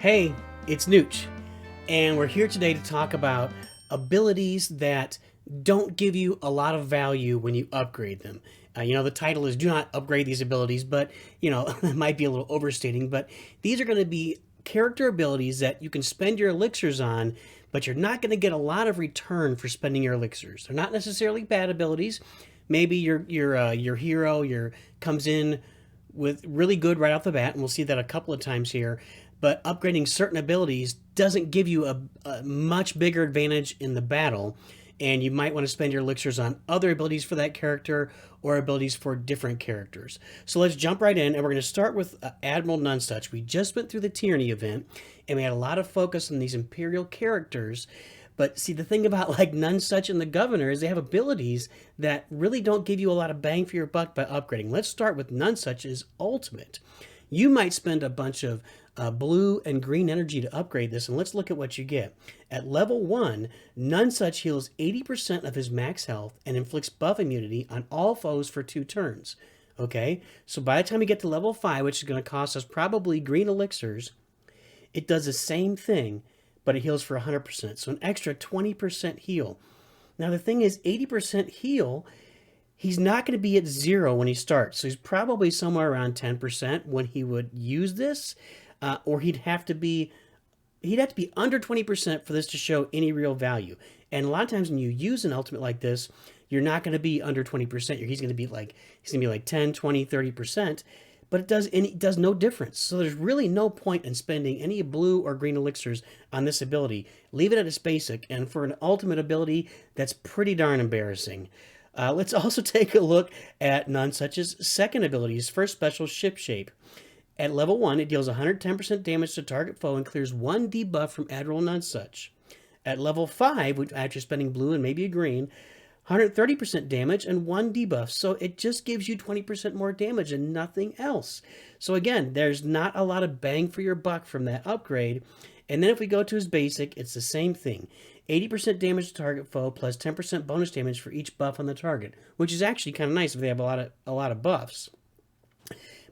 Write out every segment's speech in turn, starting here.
Hey, it's NOOCH, and we're here today to talk about abilities that don't give you a lot of value when you upgrade them. The title is Do Not Upgrade These Abilities, but, it might be a little overstating, but these are going to be character abilities that you can spend your elixirs on, but you're not going to get a lot of return for spending your elixirs. They're not necessarily bad abilities. Maybe your hero comes in with really good right off the bat, and we'll see that a couple of times here. But upgrading certain abilities doesn't give you a much bigger advantage in the battle, and you might want to spend your elixirs on other abilities for that character or abilities for different characters. So let's jump right in, and we're going to start with Admiral Nonsuch. We just went through the Tierney event, and we had a lot of focus on these Imperial characters. But see, the thing about like Nonsuch and the Governor is they have abilities that really don't give you a lot of bang for your buck by upgrading. Let's start with Nonsuch's ultimate. You might spend a bunch of blue and green energy to upgrade this, and let's look at what you get. At level 1, Nonsuch heals 80% of his max health and inflicts buff immunity on all foes for 2 turns. Okay, so by the time you get to level 5, which is going to cost us probably green elixirs, it does the same thing, but it heals for 100%, so an extra 20% heal. Now the thing is, 80% heal, he's not going to be at 0 when he starts, so he's probably somewhere around 10% when he would use this, or he'd have to be under 20% for this to show any real value. And a lot of times when you use an ultimate like this, you're not going to be under 20%. He's going to be like 10, 20, 30%. But it does no difference. So there's really no point in spending any blue or green elixirs on this ability. Leave it at its basic, and for an ultimate ability, that's pretty darn embarrassing. Let's also take a look at Nonsuch's second ability, his first special, Ship Shape. At level 1, it deals 110% damage to target foe and clears 1 debuff from Admiral Nonsuch. At level 5, after spending blue and maybe a green, 130% damage and 1 debuff, so it just gives you 20% more damage and nothing else. So again, there's not a lot of bang for your buck from that upgrade. And then if we go to his basic, it's the same thing. 80% damage to target foe plus 10% bonus damage for each buff on the target, which is actually kind of nice if they have a lot of buffs.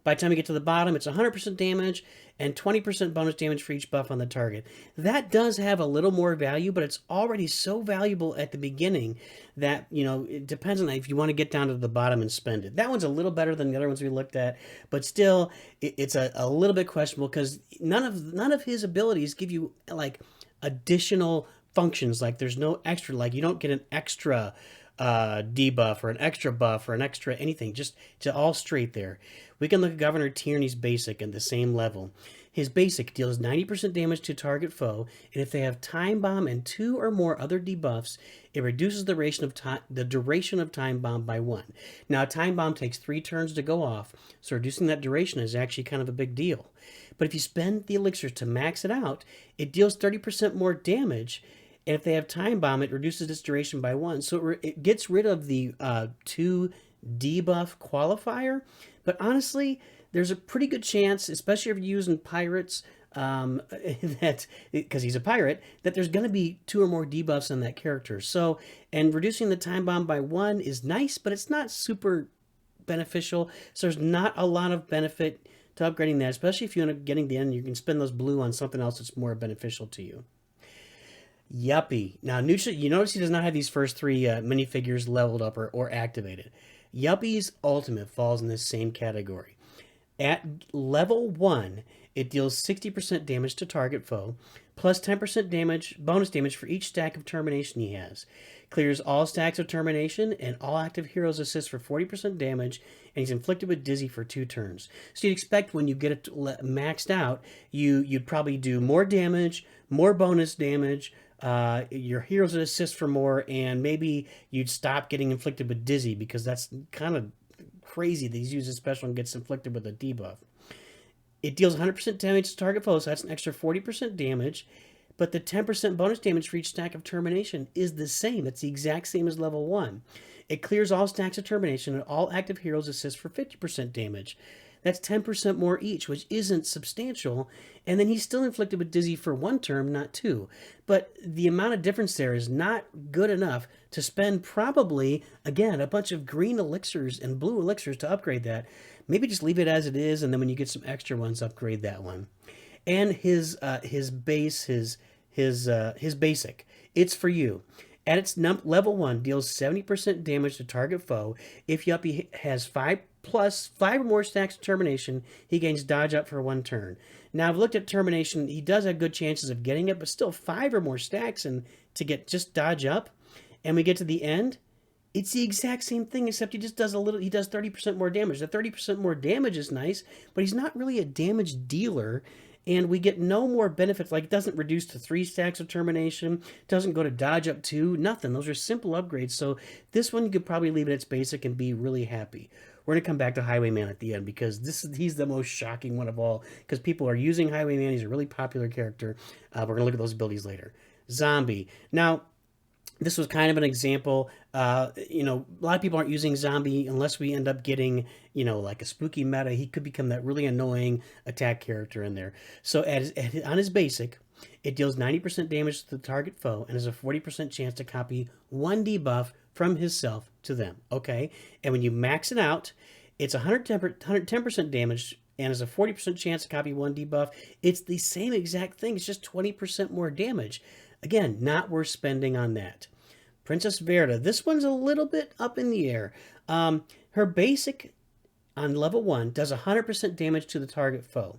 By the time you get to the bottom, it's 100% damage and 20% bonus damage for each buff on the target. That does have a little more value, but it's already so valuable at the beginning that, it depends on if you want to get down to the bottom and spend it. That one's a little better than the other ones we looked at, but still, it's a little bit questionable because none of his abilities give you, like, additional functions. Like, there's no extra, like, you don't get an extra debuff or an extra buff or an extra anything, just all straight there. We can look at Governor Tierney's basic at the same level. His basic deals 90% damage to target foe, and if they have Time Bomb and 2 or more other debuffs, it reduces the duration of Time Bomb by 1. Now, Time Bomb takes 3 turns to go off, so reducing that duration is actually kind of a big deal. But if you spend the elixirs to max it out, it deals 30% more damage, and if they have Time Bomb, it reduces its duration by 1. So it gets rid of the 2 debuff qualifier. But honestly, there's a pretty good chance, especially if you're using pirates, that because he's a pirate, that there's going to be 2 or more debuffs on that character. So, and reducing the Time Bomb by 1 is nice, but it's not super beneficial. So there's not a lot of benefit to upgrading that, especially if you end up getting the end. You can spend those blue on something else that's more beneficial to you. Yuppy. Now, you notice he does not have these first 3 minifigures leveled up or activated. Yuppy's ultimate falls in this same category. At level 1, it deals 60% damage to target foe, plus 10% bonus damage for each stack of termination he has. Clears all stacks of termination, and all active heroes assist for 40% damage, and he's inflicted with dizzy for 2 turns. So you'd expect when you get it maxed out, you'd probably do more damage, more bonus damage, your heroes would assist for more, and maybe you'd stop getting inflicted with dizzy because that's kind of crazy that he's used a special and gets inflicted with a debuff. It deals 100% damage to target foes, so that's an extra 40% damage, but the 10% bonus damage for each stack of termination is the same. It's the exact same as level 1. It clears all stacks of termination, and all active heroes assist for 50% damage. That's 10% more each, which isn't substantial, and then he's still inflicted with dizzy for 1 turn, not 2. But the amount of difference there is not good enough to spend probably, again, a bunch of green elixirs and blue elixirs to upgrade that. Maybe just leave it as it is, and then when you get some extra ones, upgrade that one. and his base, his basic. It's for you. At its level 1, deals 70% damage to target foe. If Yuppy has 5 or more stacks of termination, he gains dodge up for 1 turn. Now, I've looked at termination. He does have good chances of getting it, but still 5 or more stacks and to get just dodge up. And we get to the end, it's the exact same thing, except he just does he does 30% more damage. The 30% more damage is nice, but he's not really a damage dealer, and we get no more benefits. Like, it doesn't reduce to 3 stacks of termination, doesn't go to dodge up 2, nothing. Those are simple upgrades, so this one you could probably leave it its basic and be really happy. We're going to come back to Highwayman at the end, because he's the most shocking one of all, because people are using Highwayman. He's a really popular character. We're going to look at those abilities later. Zombie. Now, this was kind of an example. A lot of people aren't using Zombie unless we end up getting, like a spooky meta. He could become that really annoying attack character in there. So on his basic, it deals 90% damage to the target foe and has a 40% chance to copy 1 debuff from himself to them. Okay? And when you max it out, it's 110% damage and has a 40% chance to copy 1 debuff. It's the same exact thing. It's just 20% more damage. Again, not worth spending on that. Princess Verita. This one's a little bit up in the air. Her basic on level 1 does 100% damage to the target foe.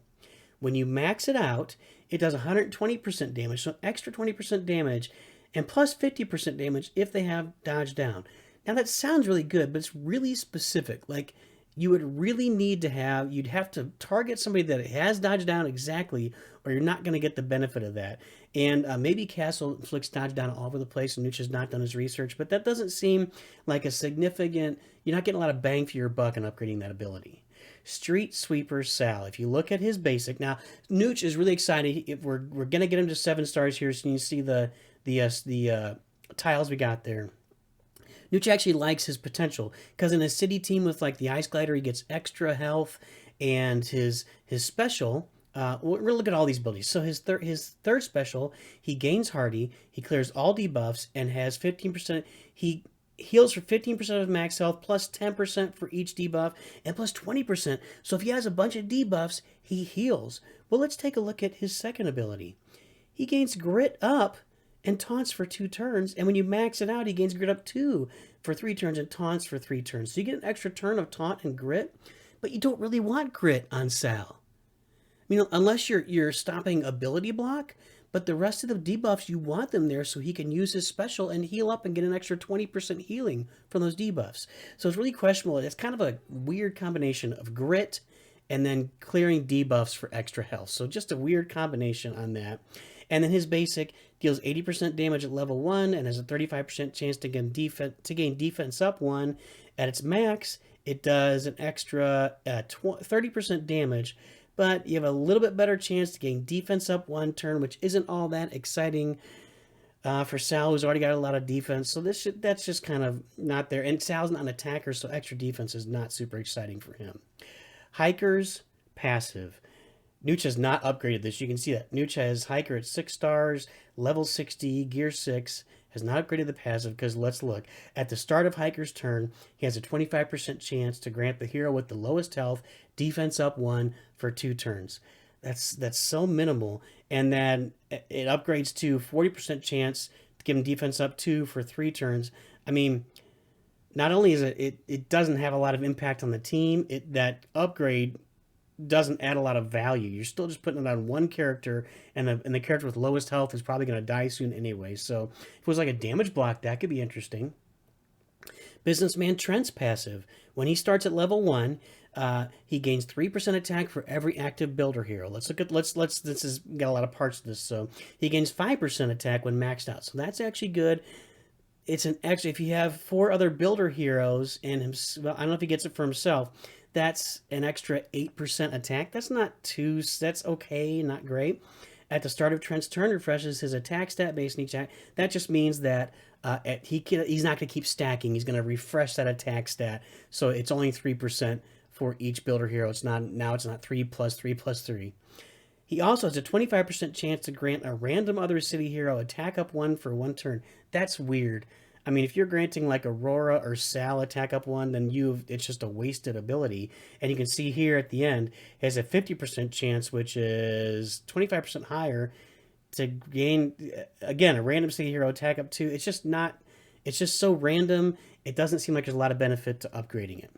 When you max it out, it does 120% damage, so extra 20% damage, and plus 50% damage if they have dodge down. Now that sounds really good, but it's really specific. Like, you would really need to you'd have to target somebody that has dodge down exactly, or you're not going to get the benefit of that. And maybe Castle inflicts dodge down all over the place, and NOOCH has not done his research, but that doesn't seem like a significant, you're not getting a lot of bang for your buck in upgrading that ability. Street Sweeper Sal. If you look at his basic, now NOOCH is really excited. If we're going to get him to 7 stars here, so you see the tiles we got there. NOOCH actually likes his potential, because in a city team with like the Ice Glider, he gets extra health, and his special, we're going to look at all these abilities. So his third special, he gains hardy, he clears all debuffs, and has 15%, he heals for 15% of max health, plus 10% for each debuff, and plus 20%. So if he has a bunch of debuffs, he heals. Well, let's take a look at his second ability. He gains grit up and taunts for 2 turns, and when you max it out, he gains grit up 2 for 3 turns and taunts for 3 turns. So you get an extra turn of taunt and grit, but you don't really want grit on Sal. Unless you're stopping ability block, but the rest of the debuffs, you want them there so he can use his special and heal up and get an extra 20% healing from those debuffs. So it's really questionable. It's kind of a weird combination of grit and then clearing debuffs for extra health. So just a weird combination on that. And then his basic deals 80% damage at level 1 and has a 35% chance to gain defense up 1. At its max, it does an extra 30% damage, but you have a little bit better chance to gain defense up 1 turn, which isn't all that exciting for Sal, who's already got a lot of defense. So that's just kind of not there. And Sal's not an attacker, so extra defense is not super exciting for him. Hiker's passive. NOOCH has not upgraded this. You can see that. NOOCH has Hiker at 6 stars, level 60, gear 6. Has not upgraded the passive, because let's look. At the start of Hiker's turn, he has a 25% chance to grant the hero with the lowest health defense up 1 for 2 turns. That's so minimal. And then it upgrades to 40% chance to give him defense up 2 for 3 turns. Not only is it doesn't have a lot of impact on the team, that upgrade doesn't add a lot of value. You're still just putting it on one character, and the character with lowest health is probably going to die soon anyway. So if it was like a damage block, that could be interesting. Businessman Trent's passive. When he starts at level 1, he gains 3% attack for every active builder hero. This has got a lot of parts to this. So he gains 5% attack when maxed out. So that's actually good. It's if you have 4 other builder heroes and I don't know if he gets it for himself. That's an extra 8% attack. That's okay, not great. At the start of Trent's turn, refreshes his attack stat based on each attack. That just means that he's not going to keep stacking. He's going to refresh that attack stat. So it's only 3% for each builder hero. It's not 3 plus 3 plus 3. He also has a 25% chance to grant a random other city hero attack up 1 for 1 turn. That's weird. I mean, if you're granting like Aurora or Sal attack up 1, then it's just a wasted ability. And you can see here at the end, it has a 50% chance, which is 25% higher to gain, again, a random city hero attack up 2. It's just not, it's just so random. It doesn't seem like there's a lot of benefit to upgrading it.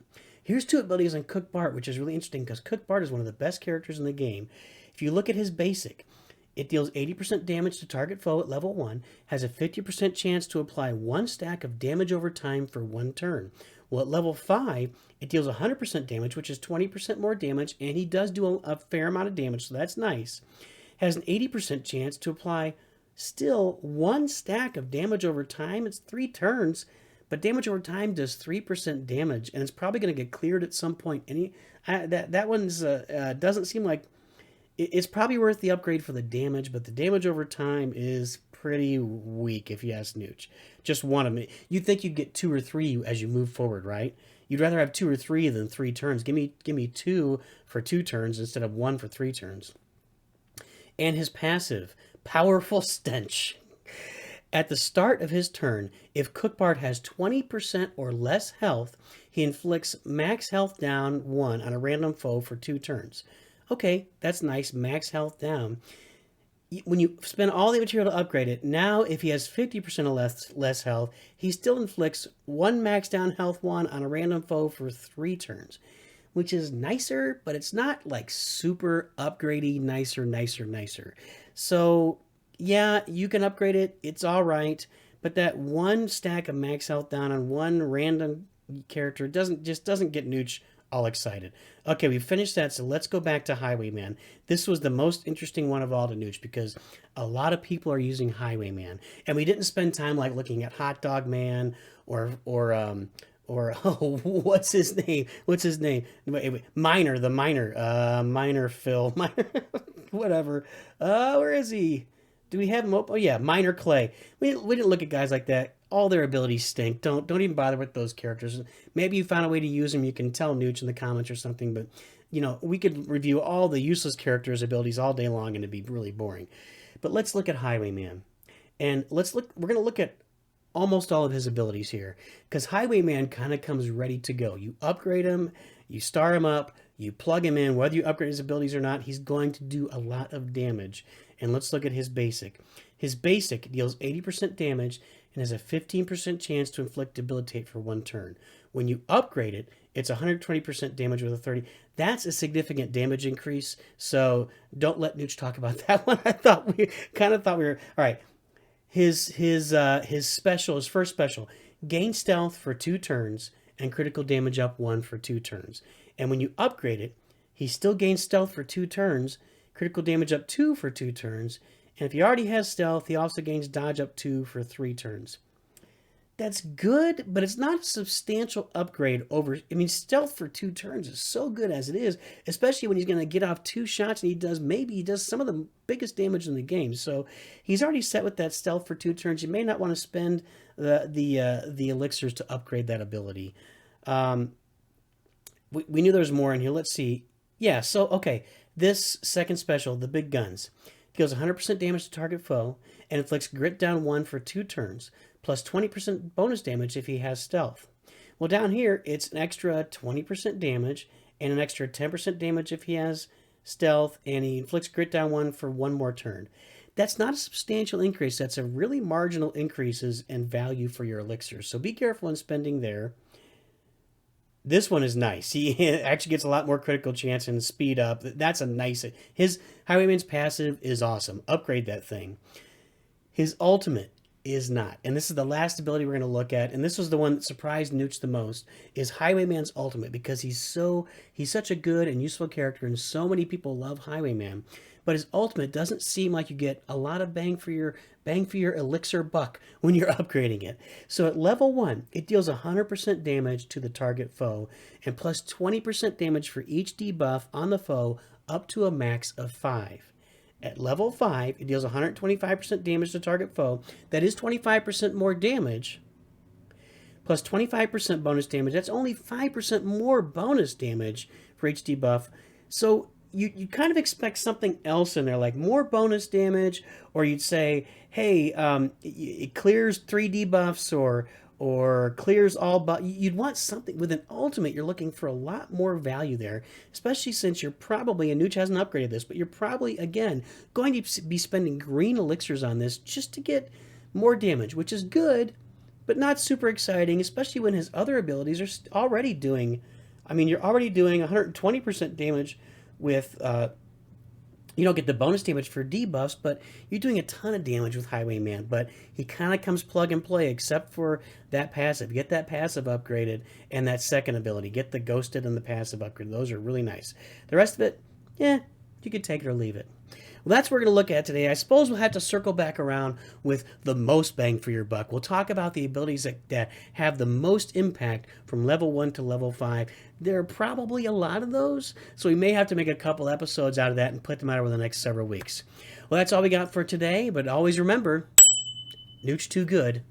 Here's 2 abilities on Cook Bart, which is really interesting because Cook Bart is one of the best characters in the game. If you look at his basic, it deals 80% damage to target foe at level 1, has a 50% chance to apply 1 stack of damage over time for 1 turn. Well, at level 5, it deals 100% damage, which is 20% more damage, and he does do a fair amount of damage, so that's nice. Has an 80% chance to apply still 1 stack of damage over time. It's 3 turns, but damage over time does 3% damage, and it's probably going to get cleared at some point. That one's doesn't seem like it's probably worth the upgrade for the damage, but the damage over time is pretty weak if you ask NOOCH. Just one of them. You'd think you'd get 2 or 3 as you move forward, right? You'd rather have 2 or 3 than 3 turns. Give me 2 for 2 turns instead of 1 for 3 turns. And his passive, Powerful Stench. At the start of his turn, if Cook Bart has 20% or less health, he inflicts max health down 1 on a random foe for 2 turns. Okay, that's nice, max health down. When you spend all the material to upgrade it, now if he has 50% or less health, he still inflicts 1 max down health 1 on a random foe for 3 turns. Which is nicer, but it's not like super upgradey, nicer. So yeah, you can upgrade it. It's all right. But that 1 stack of max health down on 1 random character doesn't get NOOCH all excited. Okay, we finished that, so let's go back to Highwayman. This was the most interesting one of all to NOOCH because a lot of people are using Highwayman. And we didn't spend time like looking at Hot Dog Man or oh, what's his name? Miner Phil, Miner, whatever. Where is he? Do we have him open? Oh yeah, Miner Clay. We didn't look at guys like that. All their abilities stink. Don't even bother with those characters. Maybe you found a way to use them. You can tell NOOCH in the comments or something. But you know, we could review all the useless characters' abilities all day long, and it'd be really boring. But let's look at Highwayman, and we're gonna look at almost all of his abilities here because Highwayman kind of comes ready to go. You upgrade him, you start him up, you plug him in. Whether you upgrade his abilities or not, he's going to do a lot of damage. And let's look at his basic. His basic deals 80% damage and has a 15% chance to inflict debilitate for 1 turn. When you upgrade it, it's 120% damage with a 30. That's a significant damage increase. So don't let NOOCH talk about that one. I thought we were all right. His first special, gain stealth for 2 turns and critical damage up 1 for 2 turns. And when you upgrade it, he still gains stealth for 2 turns, critical damage up 2 for 2 turns, and if he already has stealth, he also gains dodge up 2 for 3 turns. That's good, but it's not a substantial upgrade over... I mean, stealth for 2 turns is so good as it is, especially when he's going to get off 2 shots, and he does some of the biggest damage in the game. So he's already set with that stealth for 2 turns. You may not want to spend the elixirs to upgrade that ability. We knew there was more in here. Let's see. Yeah, so, okay. This second special, the big guns, deals 100% damage to target foe and inflicts grit down 1 for 2 turns, plus 20% bonus damage if he has stealth. Well, down here, it's an extra 20% damage and an extra 10% damage if he has stealth, and he inflicts grit down 1 for 1 more turn. That's not a substantial increase. That's a really marginal increases in value for your elixirs. So be careful in spending there. This one is nice. He actually gets a lot more critical chance and speed up. That's a nice... His Highwayman's passive is awesome. Upgrade that thing. His ultimate is not. And this is the last ability we're going to look at. And this was the one that surprised NOOCH the most, is Highwayman's ultimate, because he's such a good and useful character, and so many people love Highwayman. But his ultimate doesn't seem like you get a lot of bang for your elixir buck when you're upgrading it. So at level 1, it deals 100% damage to the target foe and plus 20% damage for each debuff on the foe up to a max of 5. At level 5, it deals 125% damage to target foe. That is 25% more damage, plus 25% bonus damage. That's only 5% more bonus damage for each debuff. So you kind of expect something else in there, like more bonus damage, or you'd say, hey, it clears 3 debuffs, or clears all, but you'd want something with an ultimate. You're looking for a lot more value there, especially since you're probably, and NOOCH hasn't upgraded this, but you're probably, again, going to be spending green elixirs on this just to get more damage, which is good, but not super exciting, especially when his other abilities are already doing, I mean, you're already doing 120% damage with, you don't get the bonus damage for debuffs, but you're doing a ton of damage with Highwayman. But he kind of comes plug and play, except for that passive. Get that passive upgraded, and that second ability. Get the ghosted and the passive upgraded. Those are really nice. The rest of it, yeah, you could take it or leave it. Well, that's what we're going to look at today. I suppose we'll have to circle back around with the most bang for your buck. We'll talk about the abilities that have the most impact from level 1 to level 5. There are probably a lot of those, so we may have to make a couple episodes out of that and put them out over the next several weeks. Well, that's all we got for today, but always remember, NOOCH too good